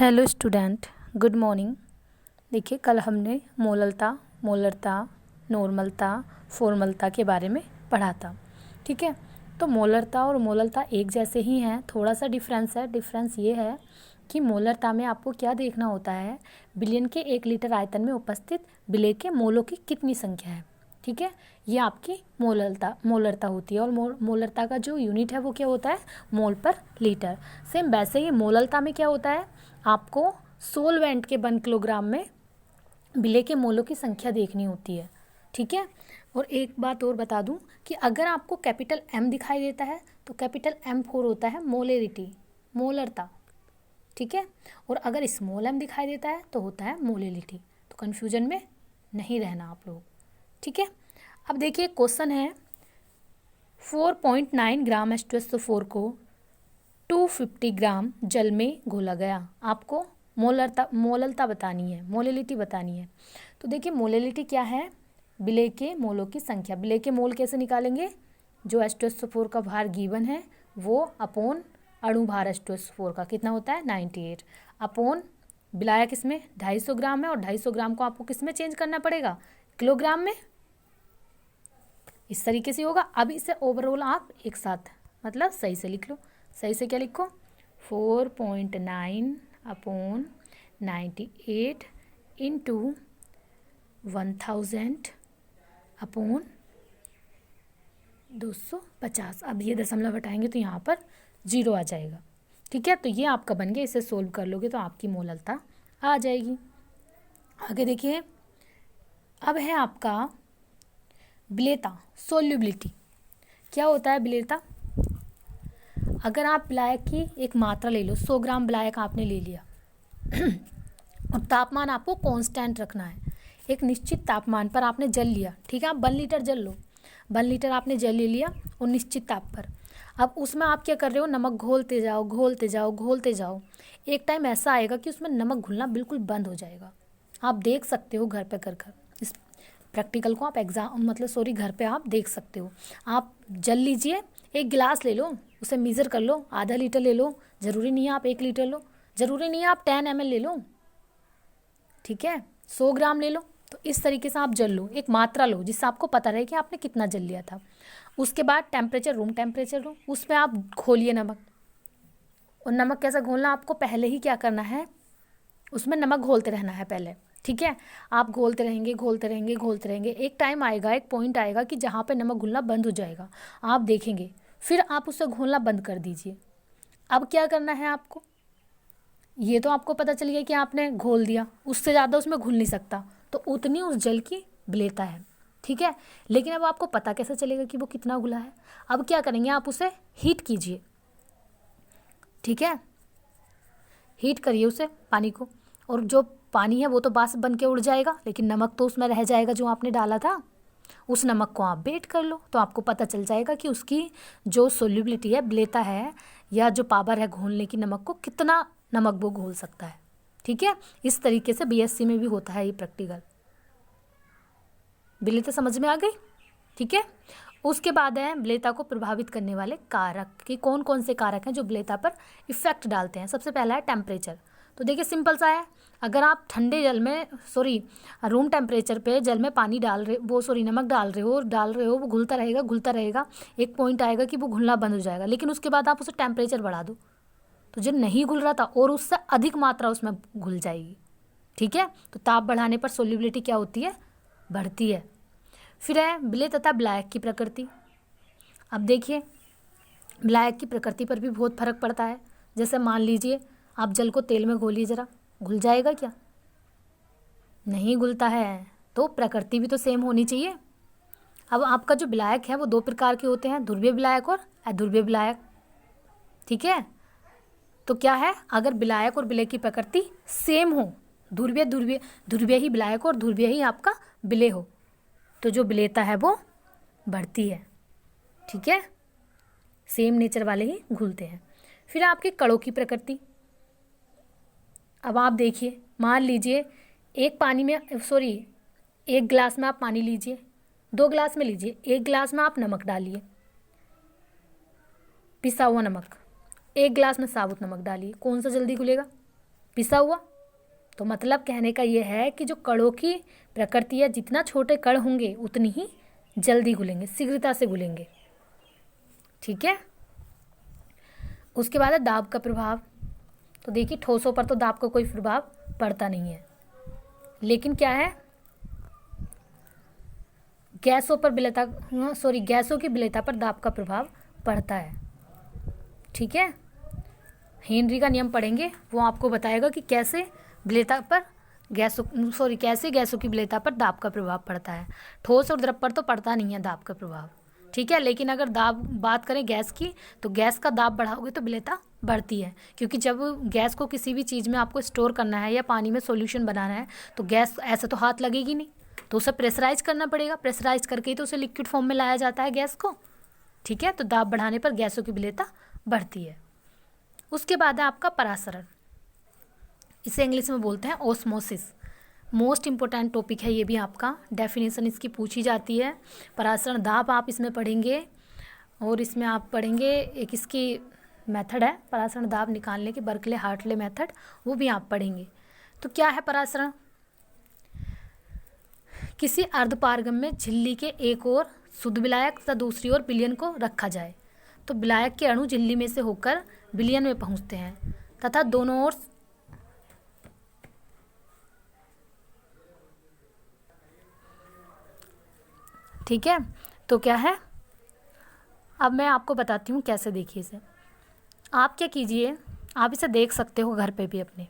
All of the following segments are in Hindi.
Hello student, good morning. देखिए, कल हमने मोलरता, नॉर्मलता, फॉर्मलता के बारे में पढ़ा था। ठीक है, तो मोलरता और मोललता एक जैसे ही हैं, थोड़ा सा डिफरेंस है। डिफरेंस ये है कि मोलरता में आपको क्या देखना होता है, बिलियन के 1 लीटर आयतन में उपस्थित विलेय के मोलों की कितनी संख्या है। ठीक है, ये आपकी मोलरता होती है। और मोलरता का जो यूनिट है वो क्या होता है, मोल पर लीटर। सेम वैसे ही मोललता में क्या होता है, आपको सोलवेंट के 1 किलोग्राम में विलेय के मोलों की संख्या देखनी होती है। ठीक है, और एक बात और बता दूं कि अगर आपको कैपिटल M दिखाई देता है तो कैपिटल M4 होता है मोलेरिटी, मोलरता। ठीक है, और अगर स्मॉल m दिखाई देता है तो होता है मोलेलिटी। तो कन्फ्यूजन में नहीं रहना आप लोग। ठीक है, अब देखिए क्वेश्चन है 4.9 ग्राम H2SO4 को 250 ग्राम जल में घोला गया। आपको मोललता बतानी है, मोलेलिटी बतानी है। तो देखिए मोलेलिटी क्या है, विलेय के मोलों की संख्या। विलेय के मोल कैसे निकालेंगे, जो H2SO4 का भार गिवन है वो अपॉन अणु भार H2SO4 का कितना होता है 98 अपॉन विलायक इसमें 250 ग्राम है, और 250 ग्राम को आपको किस में चेंज करना पड़ेगा, किलोग्राम में। इस तरीके से होगा। अब इसे ओवरऑल आप एक साथ मतलब सही से लिख लो। सही से क्या लिखो, 4.9 अपॉन 98 इंटू 1000 अपॉन 250। अब ये दशमलव हटाएंगे तो यहाँ पर 0 आ जाएगा। ठीक है, तो ये आपका बन गया। इसे सोल्व कर लोगे तो आपकी मोललता आ जाएगी। आगे देखिए, अब है आपका विलेयता, सोल्यूबिलिटी। क्या होता है विलेयता, अगर आप विलायक की एक मात्रा ले लो, 100 ग्राम विलायक आपने ले लिया और तापमान आपको कांस्टेंट रखना है। एक निश्चित तापमान पर आपने जल लिया। ठीक है, आप 1 लीटर जल लो, 1 लीटर आपने जल ले लिया और निश्चित ताप पर। अब उसमें आप क्या कर रहे हो, नमक घोलते जाओ घोलते जाओ घोलते जाओ। एक टाइम ऐसा आएगा कि उसमें नमक घुलना बिल्कुल बंद हो जाएगा। आप देख सकते हो घर पे कर इस प्रैक्टिकल को आप घर पे आप देख सकते हो। आप जल लीजिए, एक गिलास ले लो, उसे मीज़र कर लो, आधा लीटर ले लो। ज़रूरी नहीं है आप 1 लीटर लो, ज़रूरी नहीं है आप 10 ml ले लो। ठीक है, 100 ग्राम ले लो। तो इस तरीके से आप जल लो, एक मात्रा लो जिससे आपको पता रहे कि आपने कितना जल लिया था। उसके बाद टेम्परेचर, रूम टेम्परेचर लो, उसमें आप घोलिए नमक। और नमक कैसा घोलना, आपको पहले ही क्या करना है, उसमें नमक घोलते रहना है पहले। ठीक है, आप घोलते रहेंगे घोलते रहेंगे घोलते रहेंगे। एक टाइम आएगा, एक पॉइंट आएगा कि जहाँ पे नमक घुलना बंद हो जाएगा, आप देखेंगे। फिर आप उसे घोलना बंद कर दीजिए। अब क्या करना है आपको, ये तो आपको पता चल गया कि आपने घोल दिया, उससे ज़्यादा उसमें घुल नहीं सकता, तो उतनी उस जल की विलेयता है। ठीक है, लेकिन अब आपको पता कैसे चलेगा कि वो कितना घुला है। अब क्या करेंगे, आप उसे हीट कीजिए। ठीक है, हीट करिए उसे पानी को, और जो पानी है वो तो वाष्प बन के उड़ जाएगा, लेकिन नमक तो उसमें रह जाएगा जो आपने डाला था। उस नमक को आप वेट कर लो, तो आपको पता चल जाएगा कि उसकी जो सोल्यूबिलिटी है, विलेयता है, या जो पावर है घोलने की नमक को, कितना नमक वो घोल सकता है। ठीक है, इस तरीके से बीएससी में भी होता है ये प्रैक्टिकल। विलेयता समझ में आ गई। ठीक है, उसके बाद है विलेयता को प्रभावित करने वाले कारक, कि कौन कौन से कारक हैं जो विलेयता पर इफेक्ट डालते हैं। सबसे पहला है टेम्परेचर। तो देखिए सिंपल सा है, अगर आप ठंडे जल में रूम टेम्परेचर पे जल में पानी डाल रहे नमक डाल रहे हो, वो घुलता रहेगा। एक पॉइंट आएगा कि वो घुलना बंद हो जाएगा, लेकिन उसके बाद आप उसे टेम्परेचर बढ़ा दो तो जो नहीं घुल रहा था और उससे अधिक मात्रा उसमें घुल जाएगी। ठीक है, तो ताप बढ़ाने पर सोल्यूबिलिटी क्या होती है, बढ़ती है। फिर है विलेय तथा विलायक की प्रकृति। अब देखिए विलायक की प्रकृति पर भी बहुत फर्क पड़ता है। जैसे मान लीजिए आप जल को तेल में घोलिए, जरा घुल जाएगा क्या, नहीं घुलता है। तो प्रकृति भी तो सेम होनी चाहिए। अब आपका जो विलायक है वो 2 प्रकार के होते हैं, ध्रुवीय विलायक और अध्रुवीय विलायक। ठीक है, तो क्या है, अगर विलायक और विलेय की प्रकृति सेम हो, ध्रुवीय ही विलायक और ध्रुवीय ही आपका विलेय हो, तो जो विलेयता है वो बढ़ती है। ठीक है, सेम नेचर वाले ही घुलते हैं। फिर आपके कणों की प्रकृति। अब आप देखिए, मान लीजिए एक गिलास में आप पानी लीजिए, 2 गिलास में लीजिए, 1 गिलास में आप नमक डालिए, पिसा हुआ नमक, 1 गिलास में साबुत नमक डालिए, कौन सा जल्दी घुलेगा, पिसा हुआ। तो मतलब कहने का ये है कि जो कणों की प्रकृति है, जितना छोटे कण होंगे उतनी ही जल्दी घुलेंगे, शीघ्रता से घुलेंगे। ठीक है। उसके बाद है दाब का प्रभाव। तो देखिए ठोसों पर तो दाब का कोई प्रभाव पड़ता नहीं है, लेकिन क्या है, गैसों की विलेयता पर दाब का प्रभाव पड़ता है। ठीक है। हेनरी का नियम पढ़ेंगे, वो आपको बताएगा कि कैसे गैसों की विलेयता पर दाब का प्रभाव पड़ता है। ठोस और द्रव पर तो पड़ता नहीं है दाब का प्रभाव। ठीक है। लेकिन अगर बात करें गैस की, तो गैस का दाब बढ़ाओगे तो विलेयता बढ़ती है, क्योंकि जब गैस को किसी भी चीज़ में आपको स्टोर करना है या पानी में सॉल्यूशन बनाना है, तो गैस ऐसे तो हाथ लगेगी नहीं, तो उसे प्रेशराइज करना पड़ेगा। प्रेशराइज करके ही तो उसे लिक्विड फॉर्म में लाया जाता है गैस को। ठीक है। तो दाब बढ़ाने पर गैसों की विलेयता बढ़ती है। उसके बाद है आपका परासरण। इसे इंग्लिश में बोलते हैं ओस्मोसिस। मोस्ट इम्पोर्टेंट टॉपिक है ये भी, आपका डेफिनेशन इसकी पूछी जाती है। परासरण दाब आप इसमें पढ़ेंगे, और इसमें आप पढ़ेंगे एक इसकी मेथड है परासरण दाब निकालने की, बर्कले हार्टले मेथड, वो भी आप पढ़ेंगे। तो क्या है परासरण? किसी अर्धपारगम्य झिल्ली के एक ओर शुद्ध विलायक तथा दूसरी ओर विलयन को रखा जाए, तो विलायक के अणु झिल्ली में से होकर विलयन में पहुंचते हैं तथा दोनों ओर ठीक है। तो क्या है, अब मैं आपको बताती हूँ कैसे। देखिए इसे आप क्या कीजिए, आप इसे देख सकते हो घर पे भी अपने।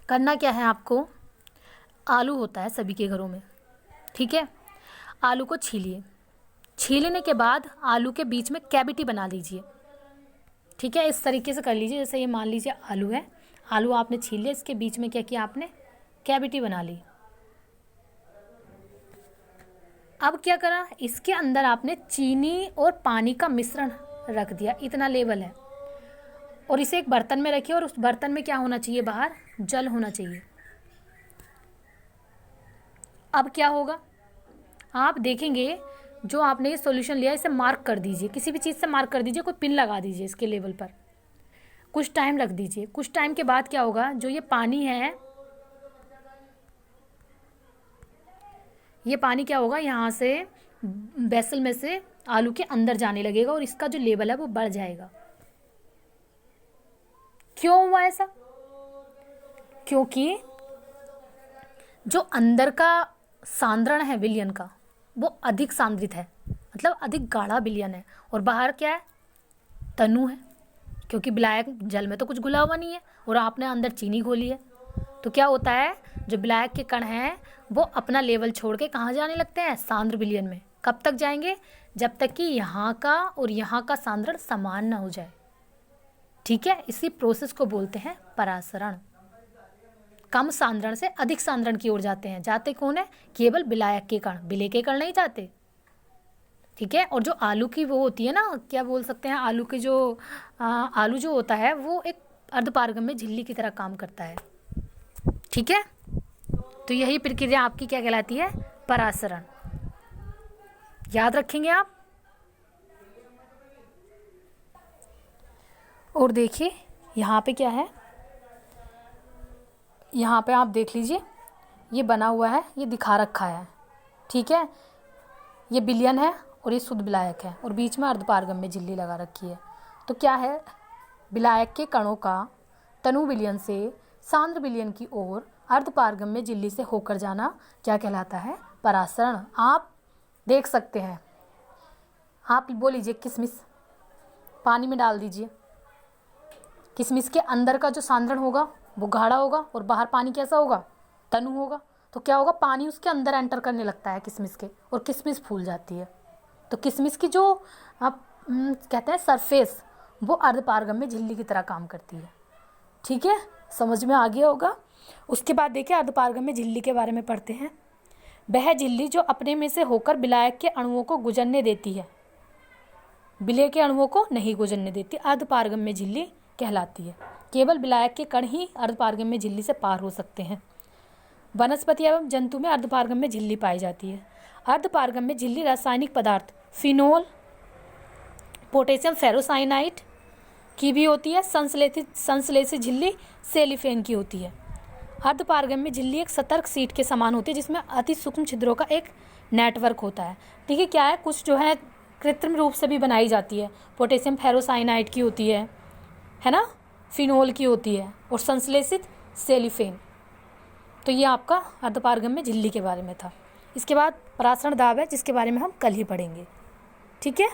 करना क्या है आपको, आलू होता है सभी के घरों में। ठीक है। आलू को छीलिए, छीलने के बाद आलू के बीच में कैविटी बना लीजिए। ठीक है। इस तरीके से कर लीजिए, जैसे ये मान लीजिए आलू है, आलू आपने छील लिया, इसके बीच में क्या किया आपने, कैविटी बना ली। अब क्या करा, इसके अंदर आपने चीनी और पानी का मिश्रण रख दिया, इतना लेवल है, और इसे एक बर्तन में रखिए, और उस बर्तन में क्या होना चाहिए, बाहर जल होना चाहिए। अब क्या होगा, आप देखेंगे जो आपने ये सॉल्यूशन लिया इसे मार्क कर दीजिए, किसी भी चीज़ से मार्क कर दीजिए, कोई पिन लगा दीजिए इसके लेवल पर, कुछ टाइम रख दीजिए। कुछ टाइम के बाद क्या होगा, जो ये पानी है, ये पानी क्या होगा, यहाँ से वेसल में से आलू के अंदर जाने लगेगा, और इसका जो लेवल है वो बढ़ जाएगा। क्यों हुआ ऐसा? क्योंकि जो अंदर का सांद्रण है विलयन का, वो अधिक सांद्रित है, मतलब अधिक गाढ़ा विलयन है, और बाहर क्या है, तनु है, क्योंकि विलायक जल में तो कुछ घुला हुआ नहीं है, और आपने अंदर चीनी घोली है। तो क्या होता है, जो विलायक के कण हैं वो अपना लेवल छोड़ के कहाँ जाने लगते हैं, सांद्र विलयन में। कब तक जाएंगे, जब तक कि यहाँ का और यहाँ का सांद्रण समान ना हो जाए। ठीक है। इसी प्रोसेस को बोलते हैं परासरण। कम सांद्रण से अधिक सांद्रण की ओर जाते हैं। जाते कौन है, केवल विलायक के कण, विलेय के कण नहीं जाते। ठीक है। और जो आलू की वो होती है ना, क्या बोल सकते हैं, आलू के जो आलू जो होता है वो एक अर्धपारगम्य झिल्ली की तरह काम करता है। ठीक है। तो यही प्रक्रिया आपकी क्या कहलाती है, परासरण। याद रखेंगे आप। और देखिए यहाँ पे क्या है, यहाँ पे आप देख लीजिए, ये बना हुआ है, ये दिखा रखा है। ठीक है। ये विलयन है और ये शुद्ध विलायक है, और बीच में अर्धपारगम्य झिल्ली लगा रखी है। तो क्या है, विलायक के कणों का तनु विलयन से सांद्र विलयन की ओर अर्धपारगम्य झिल्ली से होकर जाना क्या कहलाता है, परासरण। आप देख सकते हैं, आप बोल लीजिए किशमिश, पानी में डाल दीजिए, किशमिश के अंदर का जो सांद्रण होगा वो गाढ़ा होगा, और बाहर पानी कैसा होगा, तनु होगा। तो क्या होगा, पानी उसके अंदर एंटर करने लगता है किशमिश के, और किशमिश फूल जाती है। तो किशमिश की जो आप कहते हैं सरफेस, वो अर्धपारगम्य झिल्ली की तरह काम करती है। ठीक है, समझ में आ गया होगा। उसके बाद देखिए अर्धपारगम्य झिल्ली के बारे में पढ़ते हैं। वह झिल्ली जो अपने में से होकर विलायक के अणुओं को गुजरने देती है, विलेय के अणुओं को नहीं गुजरने देती, अर्धपारगम्य झिल्ली कहलाती है। केवल विलायक के कण ही अर्धपारगम्य झिल्ली से पार हो सकते हैं। वनस्पति एवं जंतु में अर्धपारगम्य झिल्ली पाई जाती है। अर्धपारगम्य झिल्ली रासायनिक पदार्थ फिनोल, पोटेशियम फेरोसाइनाइड, की भी होती है, संश्लेषित झिल्ली सेलिफेन की होती है। अर्धपारगम्य झिल्ली एक सतर्क सीट के समान होती है जिसमें अति सूक्ष्म छिद्रों का एक नेटवर्क होता है। ठीक है, क्या है, कुछ जो है कृत्रिम रूप से भी बनाई जाती है, पोटेशियम फेरोसाइनाइड की होती है ना, फिनोल की होती है, और संश्लेषित सेलिफेन। तो ये आपका अर्धपारगम्य झिल्ली के बारे में था। इसके बाद परासरण दाब है जिसके बारे में हम कल ही पढ़ेंगे। ठीक है।